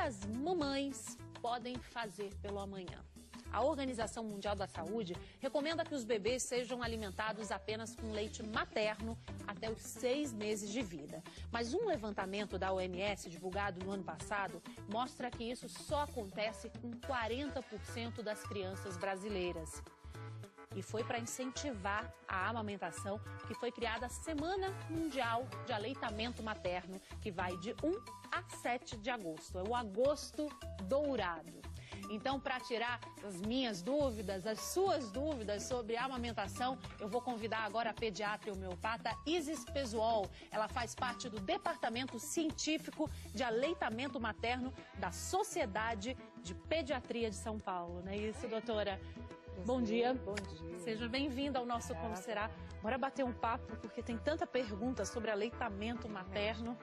as mamães podem fazer pelo amanhã? A Organização Mundial da Saúde recomenda que os bebês sejam alimentados apenas com leite materno até os 6 meses de vida. Mas um levantamento da OMS, divulgado no ano passado, mostra que isso só acontece com 40% das crianças brasileiras. E foi para incentivar a amamentação que foi criada a Semana Mundial de Aleitamento Materno, que vai de 1 a 7 de agosto. É o Agosto Dourado. Então, para tirar as minhas dúvidas, as suas dúvidas sobre a amamentação, eu vou convidar agora a pediatra e homeopata Isis Pesuol. Ela faz parte do Departamento Científico de Aleitamento Materno da Sociedade de Pediatria de São Paulo. Não é isso, doutora? Bom dia. Bom dia. Seja bem-vinda ao nosso Como Será. Bora bater um papo, porque tem tanta pergunta sobre aleitamento materno.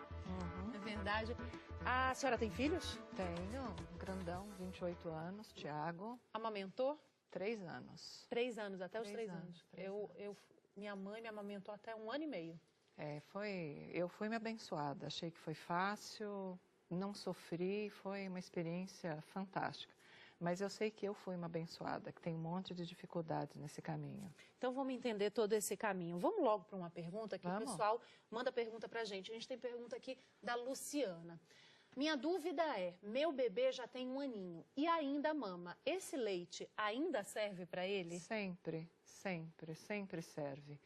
É verdade. A senhora tem filhos? Tenho, grandão, 28 anos, Tiago. Amamentou? 3 anos. 3 anos, até os 3 anos. Minha mãe me amamentou até 1 ano e meio. Eu fui me abençoada, achei que foi fácil, não sofri, foi uma experiência fantástica. Mas eu sei que eu fui uma abençoada, que tem um monte de dificuldades nesse caminho. Então vamos entender todo esse caminho. Vamos logo para uma pergunta que Vamos. O pessoal manda pergunta para a gente. A gente tem pergunta aqui da Luciana. Minha dúvida é, meu bebê já tem 1 aninho e ainda mama. Esse leite ainda serve para ele? Sempre, sempre, sempre serve.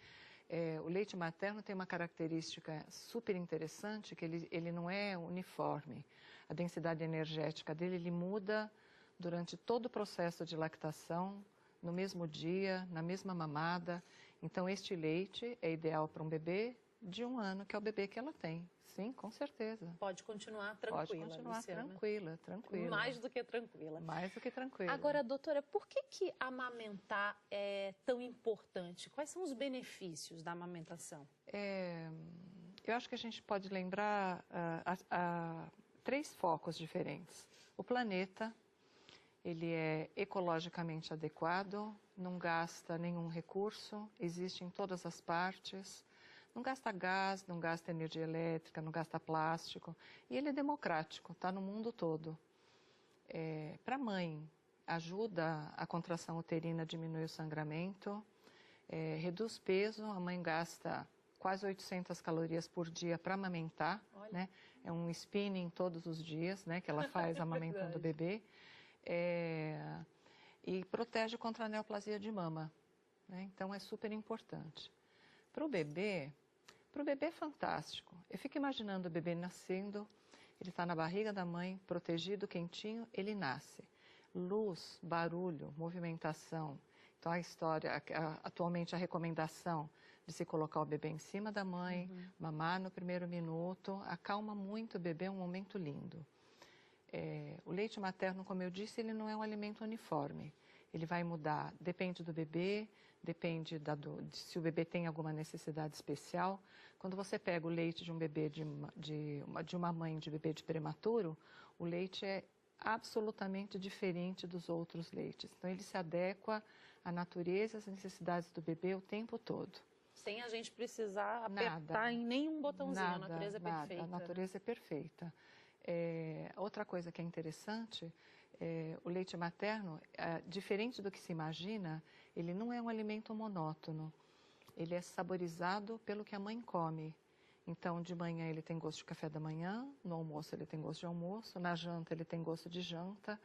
O leite materno tem uma característica super interessante, que ele não é uniforme. A densidade energética dele, ele muda durante todo o processo de lactação, no mesmo dia, na mesma mamada. Então, este leite é ideal para um bebê de 1 ano, que é o bebê que ela tem. Sim, com certeza. Pode continuar tranquila, Pode continuar Luciana. tranquila. Mais do que tranquila. Mais do que tranquila. Agora, doutora, por que amamentar é tão importante? Quais são os benefícios da amamentação? Eu acho que a gente pode lembrar 3 focos diferentes. O planeta, ele é ecologicamente adequado, não gasta nenhum recurso, existe em todas as partes, não gasta gás, não gasta energia elétrica, não gasta plástico, e ele é democrático, está no mundo todo. Para a mãe, ajuda a contração uterina a diminuir o sangramento, reduz peso, a mãe gasta quase 800 calorias por dia para amamentar, né? É um spinning todos os dias, né, que ela faz amamentando o bebê. E protege contra a neoplasia de mama, né? Então é super importante. Para o bebê é fantástico. Eu fico imaginando o bebê nascendo, ele está na barriga da mãe, protegido, quentinho, ele nasce. Luz, barulho, movimentação. Então atualmente a recomendação de se colocar o bebê em cima da mãe, mamar no primeiro minuto, acalma muito o bebê, é um momento lindo. O leite materno, como eu disse, ele não é um alimento uniforme. Ele vai mudar, depende do bebê, depende de se o bebê tem alguma necessidade especial. Quando você pega o leite de um bebê, de uma mãe de bebê de prematuro, o leite é absolutamente diferente dos outros leites. Então, ele se adequa à natureza e às necessidades do bebê o tempo todo. Sem a gente precisar apertar em nenhum botãozinho, a natureza é perfeita. A natureza é perfeita. Outra coisa que é interessante, o leite materno, diferente do que se imagina, ele não é um alimento monótono. Ele é saborizado pelo que a mãe come. Então, de manhã ele tem gosto de café da manhã, no almoço ele tem gosto de almoço, na janta ele tem gosto de janta.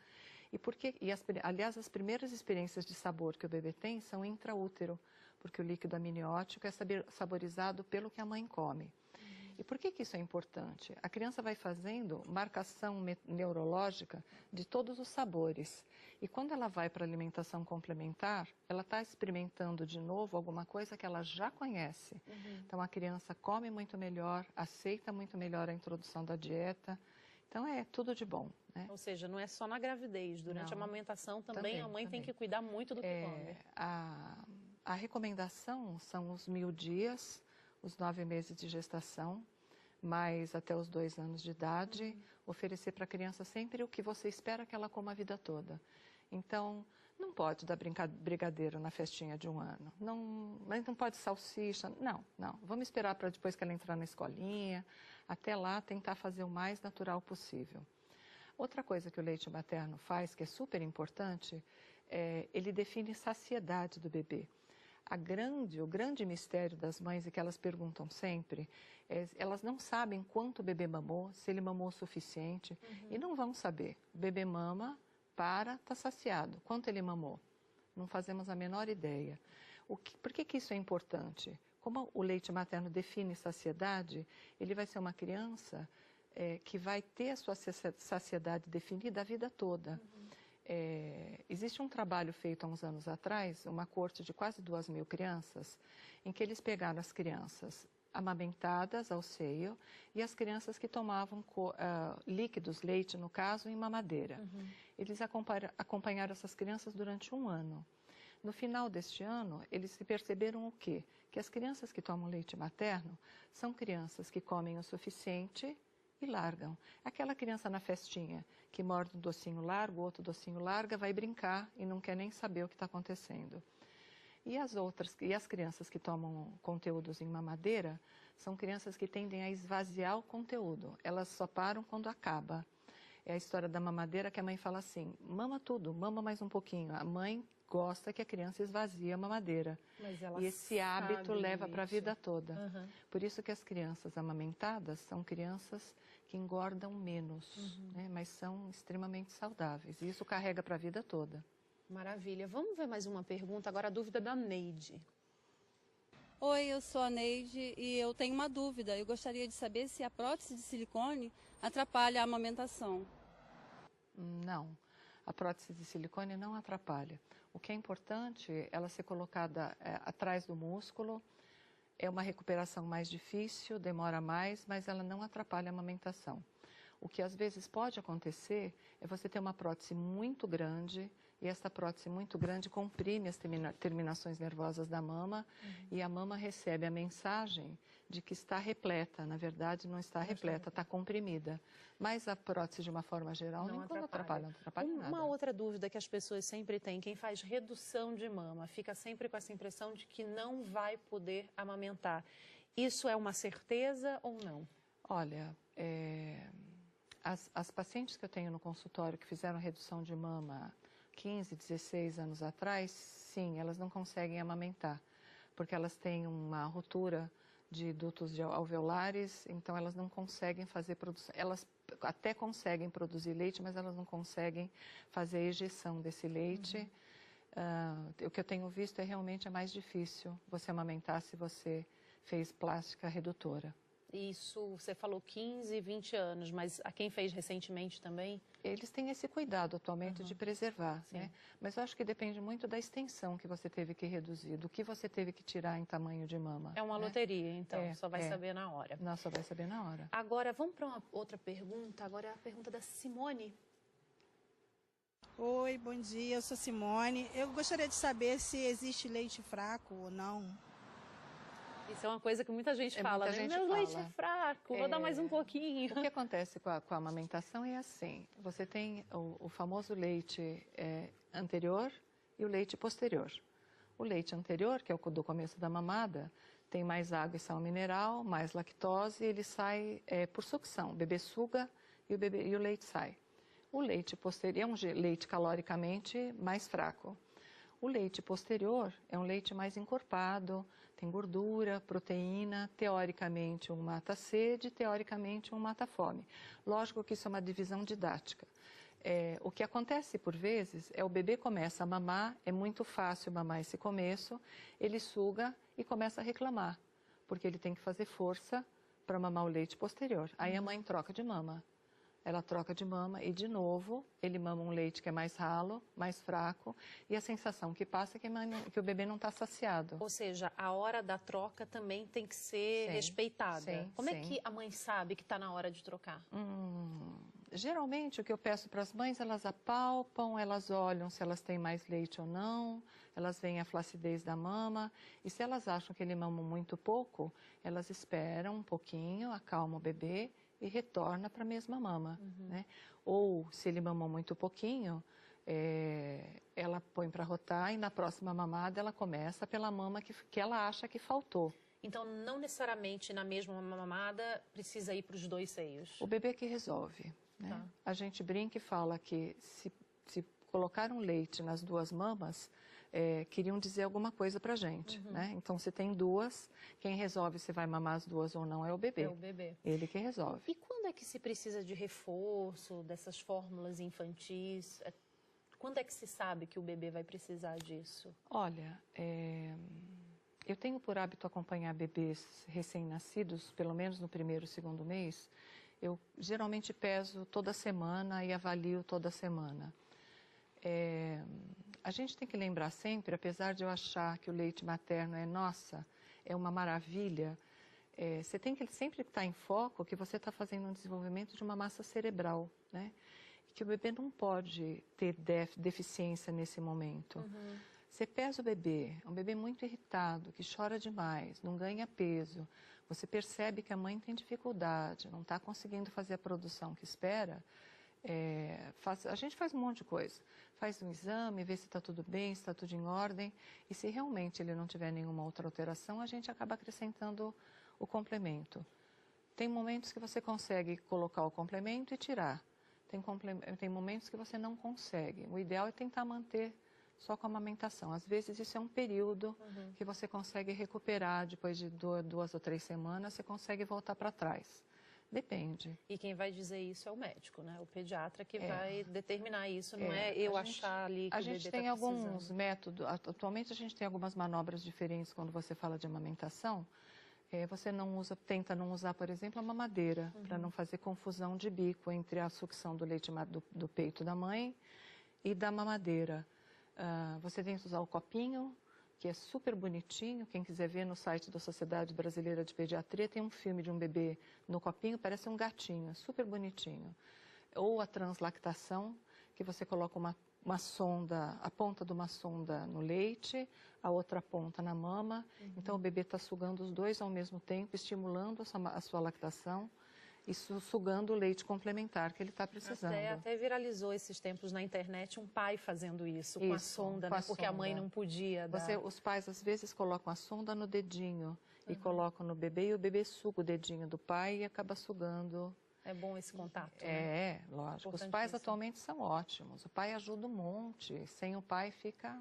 Aliás, as primeiras experiências de sabor que o bebê tem são intraútero, porque o líquido amniótico é saborizado pelo que a mãe come. E por que isso é importante? A criança vai fazendo marcação neurológica de todos os sabores. E quando ela vai para a alimentação complementar, ela está experimentando de novo alguma coisa que ela já conhece. Então a criança come muito melhor, aceita muito melhor a introdução da dieta. Então é tudo de bom, né? Ou seja, não é só na gravidez, durante a amamentação também a mãe tem que cuidar muito do que come. A recomendação são os 1000 dias, os 9 meses de gestação, mas até os 2 anos de idade, oferecer para a criança sempre o que você espera que ela coma a vida toda. Então, não pode dar brigadeiro na festinha de 1 ano, mas não pode salsicha, não. Vamos esperar para depois que ela entrar na escolinha, até lá tentar fazer o mais natural possível. Outra coisa que o leite materno faz, que é super importante, ele define saciedade do bebê. O grande mistério das mães é que elas perguntam sempre, elas não sabem quanto o bebê mamou, se ele mamou o suficiente, e não vão saber. O bebê mama, está saciado. Quanto ele mamou? Não fazemos a menor ideia. Por que isso é importante? Como o leite materno define saciedade, ele vai ser uma criança que vai ter a sua saciedade definida a vida toda. Existe um trabalho feito há uns anos atrás, uma corte de quase 2.000 crianças, em que eles pegaram as crianças amamentadas ao seio e as crianças que tomavam líquidos, leite no caso, em mamadeira. Eles acompanharam essas crianças durante 1 ano. No final deste ano, eles se perceberam o quê? Que as crianças que tomam leite materno são crianças que comem o suficiente e largam. Aquela criança na festinha que morde um docinho largo, outro docinho larga, vai brincar e não quer nem saber o que está acontecendo. E as crianças que tomam conteúdos em mamadeira são crianças que tendem a esvaziar o conteúdo. Elas só param quando acaba. É a história da mamadeira que a mãe fala assim, mama tudo, mama mais um pouquinho. A mãe gosta que a criança esvazie a mamadeira. E esse hábito leva para a vida toda. Por isso que as crianças amamentadas são crianças que engordam menos, né? Mas são extremamente saudáveis. E isso carrega para a vida toda. Maravilha. Vamos ver mais uma pergunta. Agora a dúvida da Neide. Oi, eu sou a Neide e eu tenho uma dúvida. Eu gostaria de saber se a prótese de silicone atrapalha a amamentação. Não, a prótese de silicone não atrapalha. O que é importante é ela ser colocada atrás do músculo. É uma recuperação mais difícil, demora mais, mas ela não atrapalha a amamentação. O que às vezes pode acontecer é você ter uma prótese muito grande e essa prótese muito grande comprime as terminações nervosas da mama e a mama recebe a mensagem de que está repleta. Na verdade, não está repleta, está comprimida. Mas a prótese, de uma forma geral, não atrapalha nada. Uma outra dúvida que as pessoas sempre têm, quem faz redução de mama, fica sempre com essa impressão de que não vai poder amamentar. Isso é uma certeza ou não? Olha, as pacientes que eu tenho no consultório que fizeram redução de mama 15, 16 anos atrás, sim, elas não conseguem amamentar, porque elas têm uma ruptura de dutos alveolares, então elas não conseguem fazer produção. Elas até conseguem produzir leite, mas elas não conseguem fazer a ejeção desse leite. O que eu tenho visto realmente é mais difícil você amamentar se você fez plástica redutora. Isso, você falou 15, 20 anos, mas a quem fez recentemente também? Eles têm esse cuidado atualmente de preservar, né? Mas eu acho que depende muito da extensão que você teve que reduzir, do que você teve que tirar em tamanho de mama. É uma loteria, então, só vai saber na hora. Não, só vai saber na hora. Agora, vamos para uma outra pergunta, agora é a pergunta da Simone. Oi, bom dia, eu sou Simone. Eu gostaria de saber se existe leite fraco ou não. Isso é uma coisa que muita gente fala, né? Meu leite é fraco, vou dar mais um pouquinho. O que acontece com a amamentação é assim, você tem o famoso leite anterior e o leite posterior. O leite anterior, que é o do começo da mamada, tem mais água e sal mineral, mais lactose, e ele sai por sucção. O bebê suga e o leite sai. O leite posterior é um leite caloricamente mais fraco. O leite posterior é um leite mais encorpado, tem gordura, proteína, teoricamente um mata-sede, teoricamente um mata-fome. Lógico que isso é uma divisão didática. O que acontece por vezes é o bebê começa a mamar, é muito fácil mamar esse começo, ele suga e começa a reclamar, porque ele tem que fazer força para mamar o leite posterior. Aí a mãe troca de mama. Ela troca de mama e, de novo, ele mama um leite que é mais ralo, mais fraco, e a sensação que passa é que o bebê não está saciado. Ou seja, a hora da troca também tem que ser respeitada. Como é que a mãe sabe que está na hora de trocar? Geralmente, o que eu peço para as mães, elas apalpam, elas olham se elas têm mais leite ou não, elas veem a flacidez da mama, e se elas acham que ele mama muito pouco, elas esperam um pouquinho, acalmam o bebê, e retorna para a mesma mama, né? Ou, se ele mamou muito pouquinho, ela põe para rotar e na próxima mamada ela começa pela mama que ela acha que faltou. Então, não necessariamente na mesma mamada precisa ir para os dois seios? O bebê que resolve. né? Tá. A gente brinca e fala que se colocaram leite nas duas mamas, queriam dizer alguma coisa pra gente, né? Então, se tem duas, quem resolve se vai mamar as duas ou não é o bebê. É o bebê. Ele que resolve. E quando é que se precisa de reforço dessas fórmulas infantis? Quando é que se sabe que o bebê vai precisar disso? Olha, eu tenho por hábito acompanhar bebês recém-nascidos, pelo menos no primeiro, segundo mês. Eu geralmente peso toda semana e avalio toda semana. A gente tem que lembrar sempre, apesar de eu achar que o leite materno é uma maravilha, você tem que sempre estar em foco que você está fazendo um desenvolvimento de uma massa cerebral, né? E que o bebê não pode ter deficiência nesse momento. Você pesa o bebê, é um bebê muito irritado, que chora demais, não ganha peso. Você percebe que a mãe tem dificuldade, não está conseguindo fazer a produção que espera. A gente faz um monte de coisa. Faz um exame, vê se está tudo bem, se está tudo em ordem. E se realmente ele não tiver nenhuma outra alteração, a gente acaba acrescentando o complemento. Tem momentos que você consegue colocar o complemento e tirar. Tem momentos que você não consegue. O ideal é tentar manter só com a amamentação. Às vezes isso é um período que você consegue recuperar, depois de 2 ou 3 semanas, você consegue voltar para trás. Depende. E quem vai dizer isso é o médico, né? O pediatra que vai determinar isso, não é eu achar ali que o bebê está precisando. A gente tem alguns métodos, atualmente a gente tem algumas manobras diferentes quando você fala de amamentação. Você tenta não usar, por exemplo, a mamadeira, para não fazer confusão de bico entre a sucção do leite do peito da mãe e da mamadeira. Você tem que usar o copinho, que é super bonitinho. Quem quiser ver no site da Sociedade Brasileira de Pediatria, tem um filme de um bebê no copinho, parece um gatinho, super bonitinho. Ou a translactação, que você coloca uma sonda, a ponta de uma sonda no leite, a outra ponta na mama. Então, o bebê está sugando os dois ao mesmo tempo, estimulando a sua lactação e sugando o leite complementar que ele está precisando. Até viralizou esses tempos na internet um pai fazendo isso com a sonda, né? Porque a mãe não podia dar. Os pais, às vezes, colocam a sonda no dedinho e colocam no bebê, e o bebê suga o dedinho do pai e acaba sugando. É bom esse contato, né? Lógico. Os pais atualmente são ótimos. O pai ajuda um monte. Sem o pai fica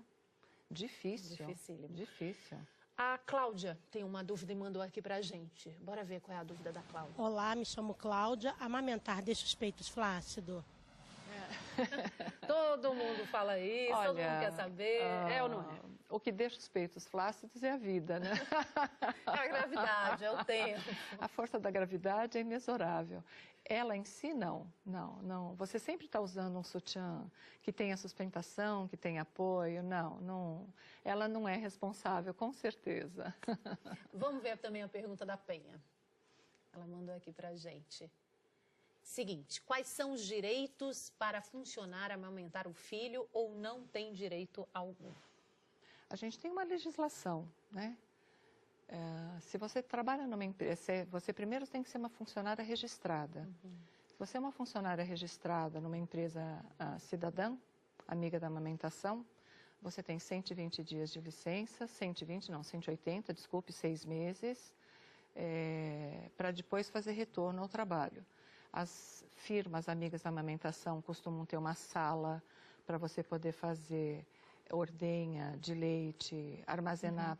difícil. Difícil. A Cláudia tem uma dúvida e mandou aqui pra gente. Bora ver qual é a dúvida da Cláudia. Olá, me chamo Cláudia. Amamentar deixa os peitos flácidos? Todo mundo fala isso, todo mundo quer saber. É ou não é? O que deixa os peitos flácidos é a vida, né? A gravidade, é o tempo. A força da gravidade é inexorável. Ela em si, não. Você sempre está usando um sutiã que tenha sustentação, que tenha apoio. Não. Ela não é responsável, com certeza. Vamos ver também a pergunta da Penha. Ela mandou aqui pra gente. Seguinte, quais são os direitos para funcionar, amamentar o filho ou não tem direito algum? A gente tem uma legislação, né? Se você trabalha numa empresa, você primeiro tem que ser uma funcionária registrada. Se você é uma funcionária registrada numa empresa cidadã, amiga da amamentação, você tem 120 dias de licença, 180, 6 meses, para depois fazer retorno ao trabalho. As firmas amigas da amamentação costumam ter uma sala para você poder fazer ordenha de leite, armazenar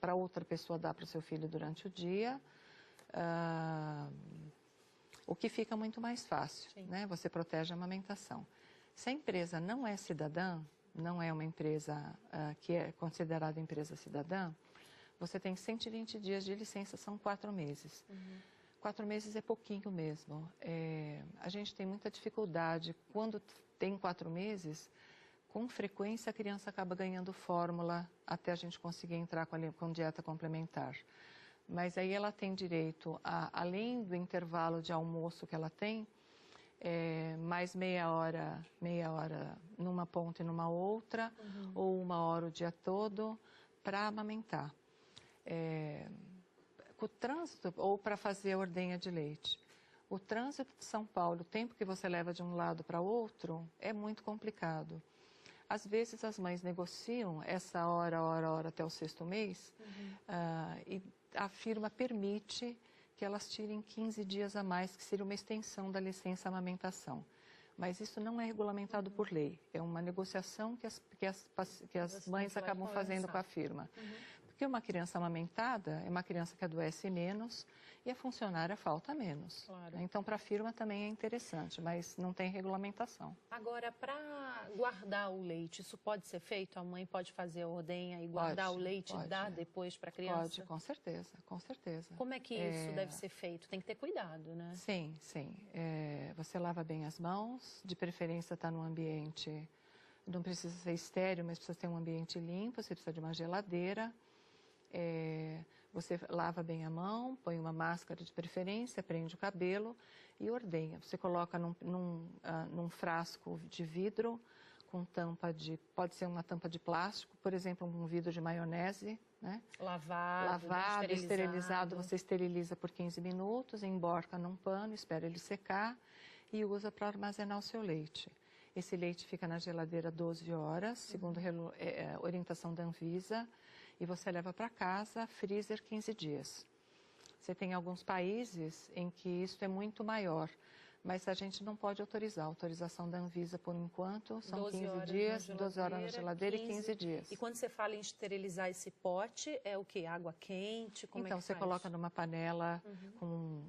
para outra pessoa dar para o seu filho durante o dia, o que fica muito mais fácil, né? Você protege a amamentação. Se a empresa não é cidadã, não é uma empresa que é considerada empresa cidadã, você tem 120 dias de licença, são 4 meses. 4 meses é pouquinho mesmo. A gente tem muita dificuldade. Quando tem 4 meses, com frequência a criança acaba ganhando fórmula até a gente conseguir entrar com dieta complementar. Mas aí ela tem direito, além do intervalo de almoço que ela tem, mais meia hora numa ponta e numa outra, ou 1 hora o dia todo, para amamentar. O trânsito, ou para fazer a ordenha de leite. O trânsito de São Paulo, o tempo que você leva de um lado para outro, é muito complicado. Às vezes as mães negociam essa hora até o 6º mês, e a firma permite que elas tirem 15 dias a mais, que seria uma extensão da licença amamentação. Mas isso não é regulamentado por lei, é uma negociação que as mães acabam fazendo com a firma. Porque uma criança amamentada é uma criança que adoece menos e a funcionária falta menos. Claro. Então, para a firma também é interessante, mas não tem regulamentação. Agora, para guardar o leite, isso pode ser feito? A mãe pode fazer a ordenha e guardar o leite e dar depois para a criança? Pode, com certeza, com certeza. Como é que isso deve ser feito? Tem que ter cuidado, né? Sim, sim. Você lava bem as mãos, de preferência está num ambiente, não precisa ser estéril, mas precisa ter um ambiente limpo, você precisa de uma geladeira. Você lava bem a mão, põe uma máscara de preferência, prende o cabelo e ordenha. Você coloca num frasco de vidro com tampa pode ser uma tampa de plástico, por exemplo, um vidro de maionese, né? Lavado, esterilizado, você esteriliza por 15 minutos, emborca num pano, espera ele secar e usa para armazenar o seu leite. Esse leite fica na geladeira 12 horas, segundo a orientação da Anvisa, e você leva para casa, freezer 15 dias. Você tem alguns países em que isso é muito maior, mas a gente não pode autorizar. A autorização da Anvisa, por enquanto, são 15 dias, 12 horas na geladeira e 15 dias. E quando você fala em esterilizar esse pote, é o quê? Água quente? Como então, é que você faz? coloca numa panela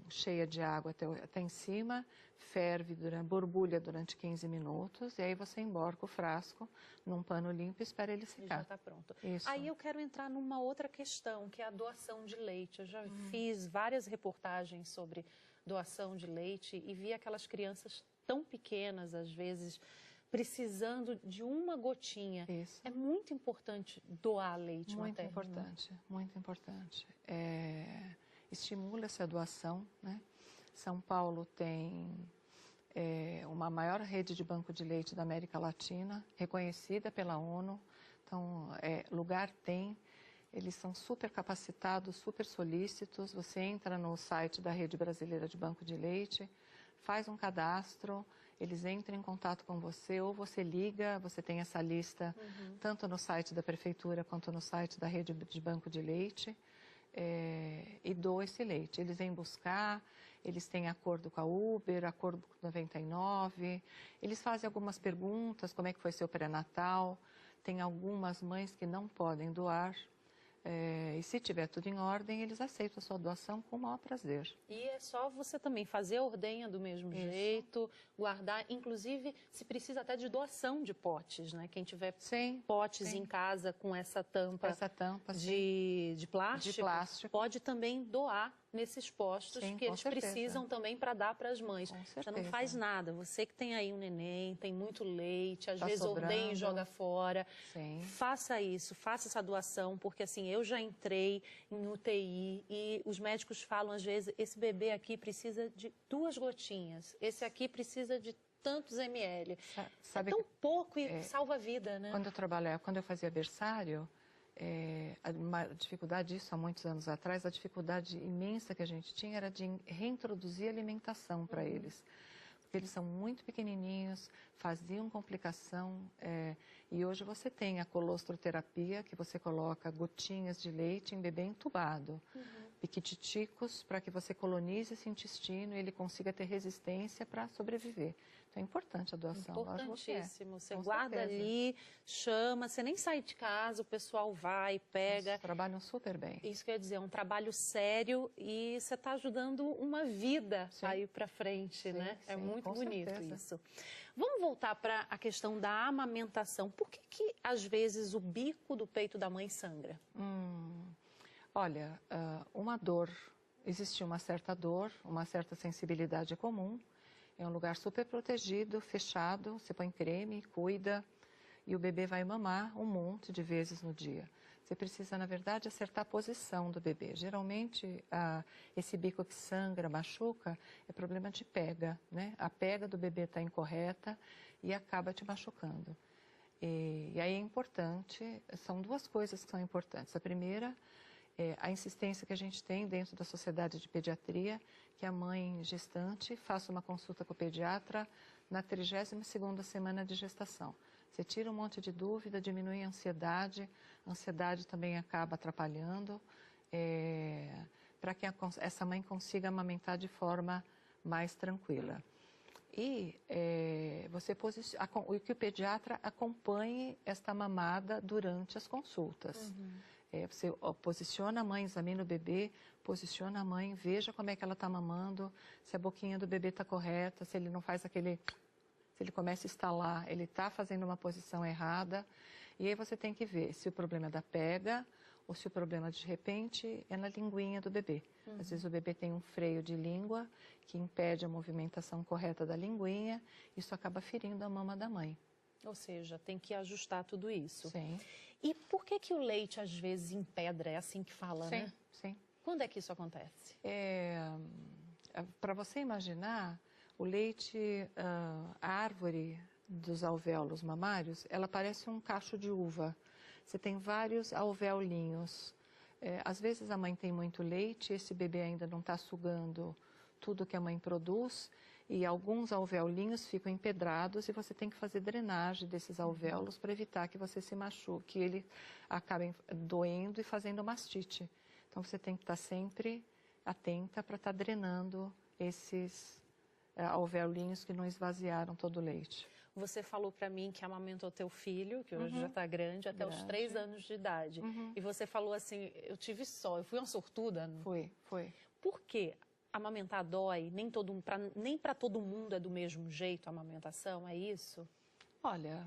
cheia de água até em cima, ferve, borbulha durante 15 minutos, e aí você emborca o frasco num pano limpo e espera ele E secar. já está pronto. Isso. Aí eu quero entrar numa outra questão, que é a doação de leite. Eu já fiz várias reportagens sobre doação de leite e vi aquelas crianças tão pequenas, às vezes, precisando de uma gotinha. Isso. É muito importante doar leite Muito materno. importante, muito importante. Estimula-se a doação, né? São Paulo tem uma maior rede de banco de leite da América Latina, reconhecida pela ONU. Então, lugar tem. Eles são super capacitados, super solícitos. Você entra no site da Rede Brasileira de Banco de Leite, faz um cadastro, eles entram em contato com você, ou você liga, você tem essa lista tanto no site da Prefeitura quanto no site da Rede de Banco de Leite, e doa esse leite. Eles vêm buscar, eles têm acordo com a Uber, acordo com 99, eles fazem algumas perguntas, como é que foi seu pré-natal. Tem algumas mães que não podem doar. E se tiver tudo em ordem, eles aceitam a sua doação com o maior prazer. E é só você também fazer a ordenha do mesmo jeito, guardar, inclusive se precisa até de doação de potes, né? Quem tiver potes em casa com essa tampa, de plástico, pode também doar nesses postos que eles precisam também para dar para as mães. Já não faz nada. Você que tem aí um neném, tem muito leite, às vezes ordenha e joga fora. Faça isso, faça essa doação, porque assim, eu já entrei em UTI e os médicos falam às vezes, esse bebê aqui precisa de 2 gotinhas, esse aqui precisa de tantos ml. Sabe, é tão pouco e salva a vida, né? Quando eu fazia berçário, a dificuldade disso há muitos anos atrás, a dificuldade imensa que a gente tinha era de reintroduzir alimentação para eles. Porque eles são muito pequenininhos, faziam complicação, e hoje você tem a colostroterapia, que você coloca gotinhas de leite em bebê entubado, piquititicos, para que você colonize esse intestino e ele consiga ter resistência para sobreviver. Então é importante a doação. Importantíssimo. Você guarda ali, chama, você nem sai de casa, o pessoal vai, pega. Eles trabalham super bem. Isso quer dizer, é um trabalho sério e você está ajudando uma vida a ir para frente, né? É muito bonito isso. Vamos voltar para a questão da amamentação. Por que às vezes o bico do peito da mãe sangra? Olha, uma dor, existe uma certa dor, uma certa sensibilidade comum. É um lugar super protegido, fechado, você põe creme, cuida, e o bebê vai mamar um monte de vezes no dia. Você precisa, na verdade, acertar a posição do bebê. Geralmente, esse bico que sangra, machuca, é problema de pega, né? A pega do bebê está incorreta e acaba te machucando. E aí é importante, são 2 coisas que são importantes. A primeira é a insistência que a gente tem dentro da Sociedade de Pediatria, que a mãe gestante faça uma consulta com o pediatra na 32ª semana de gestação. Você tira um monte de dúvida, diminui a ansiedade também acaba atrapalhando, para que essa mãe consiga amamentar de forma mais tranquila. E que o pediatra acompanhe esta mamada durante as consultas. Você posiciona a mãe, examina o bebê, posiciona a mãe, veja como é que ela está mamando, se a boquinha do bebê está correta, se ele não faz aquele... Se ele começa a estalar, ele está fazendo uma posição errada. E aí você tem que ver se o problema é da pega ou se o problema, de repente, é na linguinha do bebê. Às vezes o bebê tem um freio de língua que impede a movimentação correta da linguinha. Isso acaba ferindo a mama da mãe. Ou seja, tem que ajustar tudo isso. Sim. E por que o leite, às vezes, empedra? É assim que fala, né? Sim. Quando é que isso acontece? Para você imaginar, o leite, a árvore dos alvéolos mamários, ela parece um cacho de uva. Você tem vários alvéolinhos. Às vezes a mãe tem muito leite, esse bebê ainda não está sugando tudo que a mãe produz, e alguns alvéolinhos ficam empedrados e você tem que fazer drenagem desses alvéolos para evitar que você se machuque, que ele acabe doendo e fazendo mastite. Então você tem que estar sempre atenta para estar drenando esses alvéolinhos que não esvaziaram todo o leite. Você falou para mim que amamentou teu filho, que hoje já está grande, até os 3 anos de idade. E você falou assim, eu fui uma sortuda. Foi. Por quê? Amamentar dói? Nem para todo mundo é do mesmo jeito a amamentação, é isso? Olha...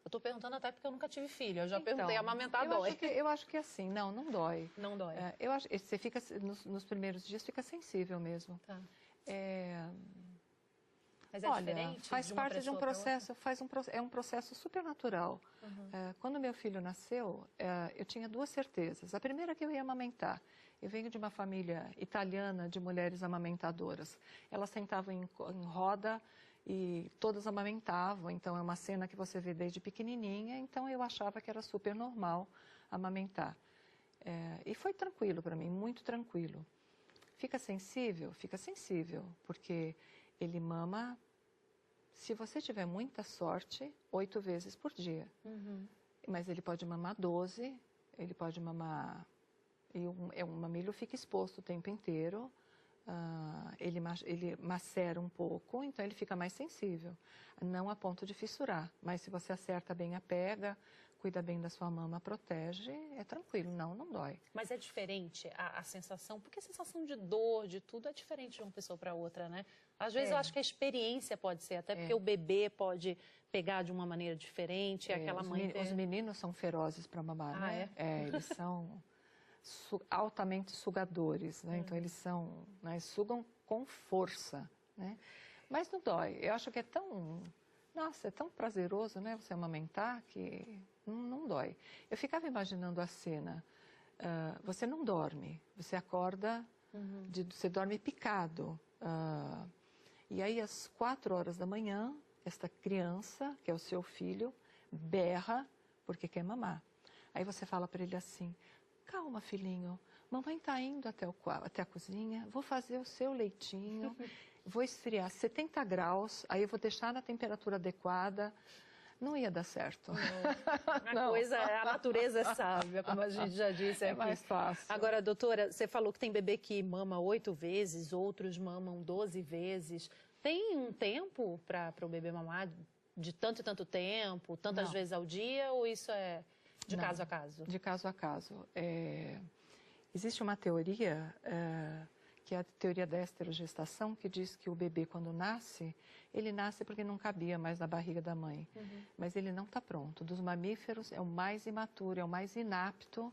Eu estou perguntando até porque eu nunca tive filho. Eu já perguntei, amamentar dói? Eu acho que assim, não dói. Não dói. Eu acho, você fica, nos primeiros dias, fica sensível mesmo. Tá. Mas olha, diferente faz de uma parte de um processo, é um processo super natural. Quando meu filho nasceu, eu tinha 2 certezas. A primeira é que eu ia amamentar. Eu venho de uma família italiana de mulheres amamentadoras. Elas sentavam em roda e todas amamentavam. Então, é uma cena que você vê desde pequenininha. Então, eu achava que era super normal amamentar. E foi tranquilo para mim, muito tranquilo. Fica sensível? Fica sensível, porque ele mama, se você tiver muita sorte, 8 vezes por dia. Mas ele pode mamar 12, ele pode mamar... E um mamilo fica exposto o tempo inteiro, ele macera um pouco, então ele fica mais sensível. Não a ponto de fissurar, mas se você acerta bem a pega, cuida bem da sua mama, protege, é tranquilo, não dói. Mas é diferente a sensação, porque a sensação de dor, de tudo, é diferente de uma pessoa para outra, né? Às vezes eu acho que a experiência pode ser, até porque o bebê pode pegar de uma maneira diferente, aquela mãe... Os meninos são ferozes para mamar, né? Eles são... altamente sugadores, né? Então eles sugam com força, né? Mas não dói. Eu acho que é tão prazeroso, né? Você amamentar que não dói. Eu ficava imaginando a cena. Você não dorme, você acorda, você dorme picado. E aí às 4 horas da manhã, esta criança, que é o seu filho, berra porque quer mamar. Aí você fala para ele assim: calma, filhinho, mamãe está indo até a cozinha, vou fazer o seu leitinho, vou esfriar 70 graus, aí eu vou deixar na temperatura adequada. Não ia dar certo. A natureza é sábia, como a gente já disse aqui. É mais fácil. Agora, doutora, você falou que tem bebê que mama 8 vezes, outros mamam 12 vezes. Tem um tempo para o bebê mamar de tanto e tanto tempo, tantas vezes ao dia, ou isso é... De caso a caso? De caso a caso. Existe uma teoria, que é a teoria da esterogestação, que diz que o bebê, quando nasce, ele nasce porque não cabia mais na barriga da mãe. Mas ele não está pronto. Dos mamíferos, é o mais imaturo, é o mais inapto,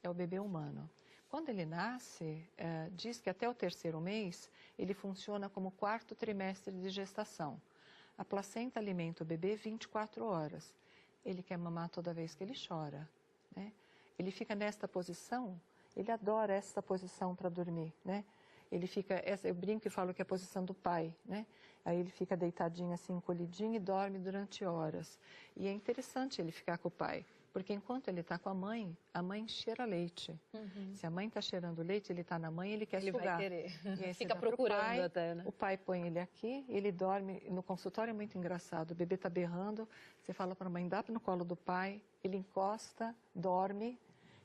é o bebê humano. Quando ele nasce, diz que até o 3º mês, ele funciona como o 4º trimestre de gestação. A placenta alimenta o bebê 24 horas. Ele quer mamar toda vez que ele chora, né? Ele fica nesta posição, ele adora essa posição para dormir, né? Ele fica, eu brinco e falo que é a posição do pai, né? Aí ele fica deitadinho assim, encolhidinho e dorme durante horas. E é interessante ele ficar com o pai, porque enquanto ele está com a mãe cheira leite. Se a mãe está cheirando leite, ele está na mãe, ele quer sugar. Ele vai querer. E aí fica procurando pai, até, né? O pai põe ele aqui, ele dorme. No consultório é muito engraçado, o bebê está berrando, você fala para a mãe, dá no colo do pai, ele encosta, dorme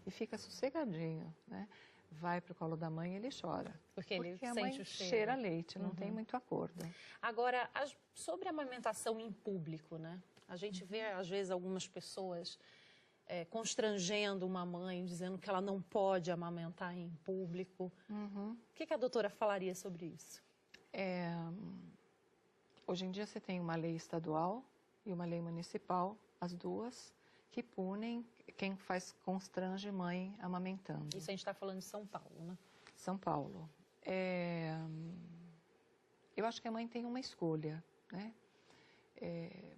e fica sossegadinho, né? vai para o colo da mãe, ele chora. Porque ele a sente mãe o cheiro. cheira leite, não tem muito acordo. Agora, sobre a amamentação em público, né? A gente vê, às vezes, algumas pessoas constrangendo uma mãe, dizendo que ela não pode amamentar em público. O que a doutora falaria sobre isso? Hoje em dia você tem uma lei estadual e uma lei municipal, as duas, que punem quem constrange mãe amamentando. Isso a gente está falando de São Paulo, né? São Paulo. Eu acho que a mãe tem uma escolha, né?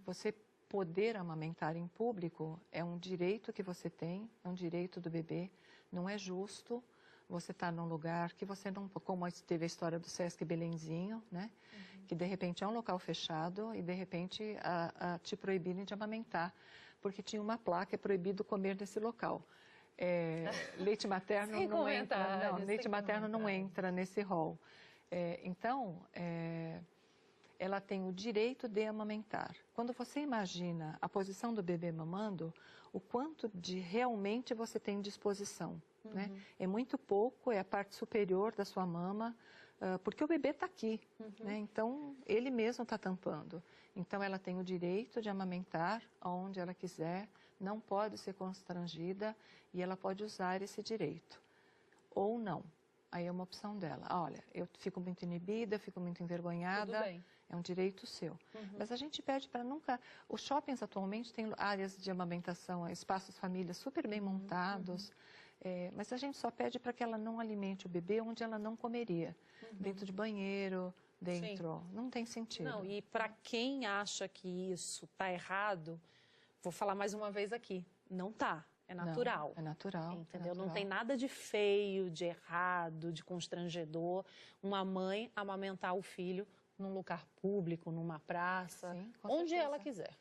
Você poder amamentar em público é um direito que você tem, é um direito do bebê. Não é justo você estar num lugar que você não... Como teve a história do Sesc Belenzinho, né? Que de repente é um local fechado e de repente te proibirem de amamentar, porque tinha uma placa, é proibido comer nesse local. Leite materno não entra, não, leite materno não entra nesse rol. Então, ela tem o direito de amamentar. Quando você imagina a posição do bebê mamando, o quanto de realmente você tem disposição, né? É muito pouco, é a parte superior da sua mama, porque o bebê está aqui, né? Então, ele mesmo está tampando. Então, ela tem o direito de amamentar onde ela quiser, não pode ser constrangida e ela pode usar esse direito. Ou não. Aí é uma opção dela. Olha, eu fico muito inibida, fico muito envergonhada. Tudo bem. É um direito seu. Mas a gente pede para nunca... Os shoppings atualmente têm áreas de amamentação, espaços famílias super bem montados. Mas a gente só pede para que ela não alimente o bebê onde ela não comeria. Dentro de banheiro, dentro... Sim. Não tem sentido. Não, e para quem acha que isso está errado, vou falar mais uma vez aqui, não está. É natural. Não, é natural. Entendeu? É natural. Não tem nada de feio, de errado, de constrangedor. Uma mãe amamentar o filho num lugar público, numa praça, Sim, onde certeza. ela quiser.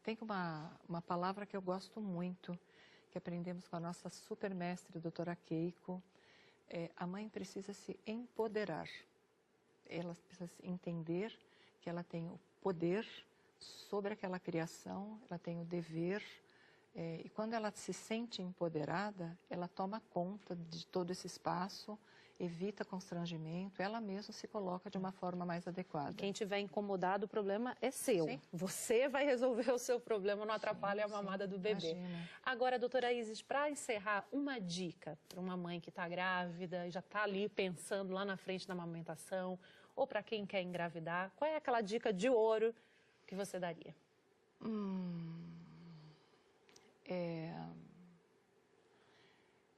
Tem uma palavra que eu gosto muito, que aprendemos com a nossa supermestre, doutora Keiko. A mãe precisa se empoderar. Ela precisa entender que ela tem o poder sobre aquela criação, ela tem o dever. E quando ela se sente empoderada, ela toma conta de todo esse espaço, evita constrangimento, ela mesma se coloca de uma forma mais adequada. Quem tiver incomodado, o problema é seu. Sim. Você vai resolver o seu problema, não atrapalha a mamada do bebê. Imagina. Agora, doutora Isis, para encerrar, uma dica para uma mãe que está grávida e já está ali pensando lá na frente da amamentação, ou para quem quer engravidar, qual é aquela dica de ouro que você daria?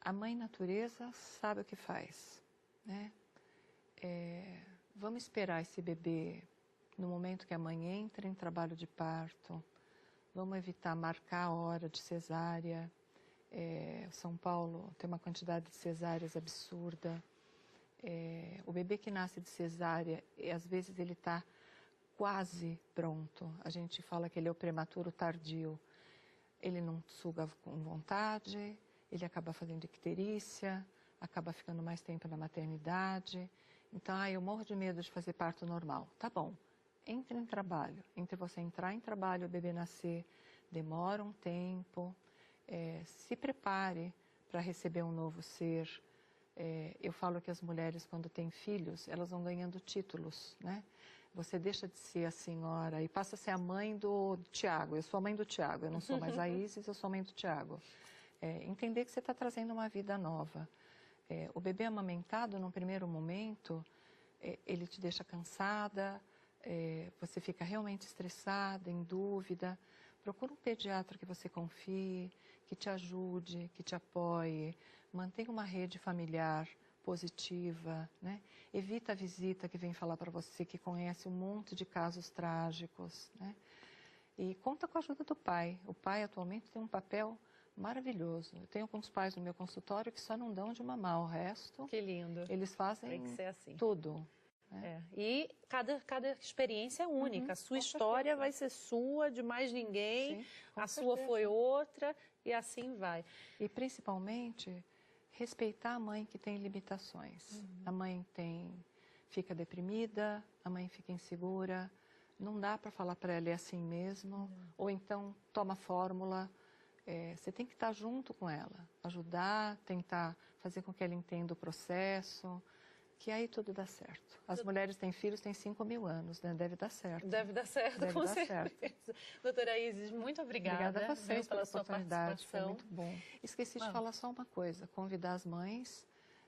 A mãe natureza sabe o que faz, né? Vamos esperar esse bebê no momento que a mãe entra em trabalho de parto. Vamos evitar marcar a hora de cesárea. São Paulo tem uma quantidade de cesáreas absurda. O bebê que nasce de cesárea, às vezes ele está quase pronto. A gente fala que ele é o prematuro tardio. Ele não suga com vontade, ele acaba fazendo icterícia, acaba ficando mais tempo na maternidade. Então, eu morro de medo de fazer parto normal. Tá bom, entre em trabalho. Entre você entrar em trabalho e o bebê nascer, demora um tempo. Se prepare para receber um novo ser. Eu falo que as mulheres, quando têm filhos, elas vão ganhando títulos, né? Você deixa de ser a senhora e passa a ser a mãe do Tiago. Eu sou a mãe do Tiago, eu não sou mais a Isis, eu sou a mãe do Tiago. Entender que você está trazendo uma vida nova. O bebê amamentado, num primeiro momento, ele te deixa cansada, você fica realmente estressada, em dúvida. Procura um pediatra que você confie, que te ajude, que te apoie. Mantenha uma rede familiar positiva, né? Evita a visita que vem falar para você que conhece um monte de casos trágicos, né? E conta com a ajuda do pai. O pai atualmente tem um papel maravilhoso. Eu tenho alguns pais no meu consultório que só não dão de mamar, o resto Que lindo. eles fazem Tem que ser assim. tudo. E cada experiência é única. A sua história vai ser sua, de mais ninguém. Sim, com a sua certeza. foi outra e assim vai. E principalmente respeitar a mãe que tem limitações. A mãe fica deprimida, a mãe fica insegura, não dá para falar para ela é assim mesmo, ou então toma fórmula. você tem que estar junto com ela, ajudar, tentar fazer com que ela entenda o processo, que aí tudo dá certo. As mulheres têm filhos, têm 5.000 anos, né? Deve dar certo. Deve dar certo, Deve com dar certeza. certo. Doutora Isis, muito obrigada. Obrigada a vocês pela pela sua oportunidade, foi participação. muito bom. Esqueci de falar só uma coisa, convidar as mães,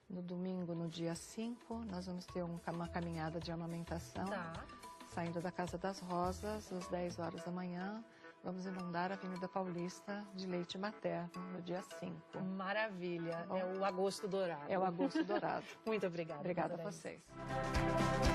no domingo, no dia 5, nós vamos ter uma caminhada de amamentação, Tá. saindo da Casa das Rosas, às 10 horas da manhã. Vamos inundar a Avenida Paulista de leite materno no dia 5. Maravilha, Bom. é o agosto dourado. É o agosto dourado. Muito obrigada. Obrigada a doutora Isis. vocês.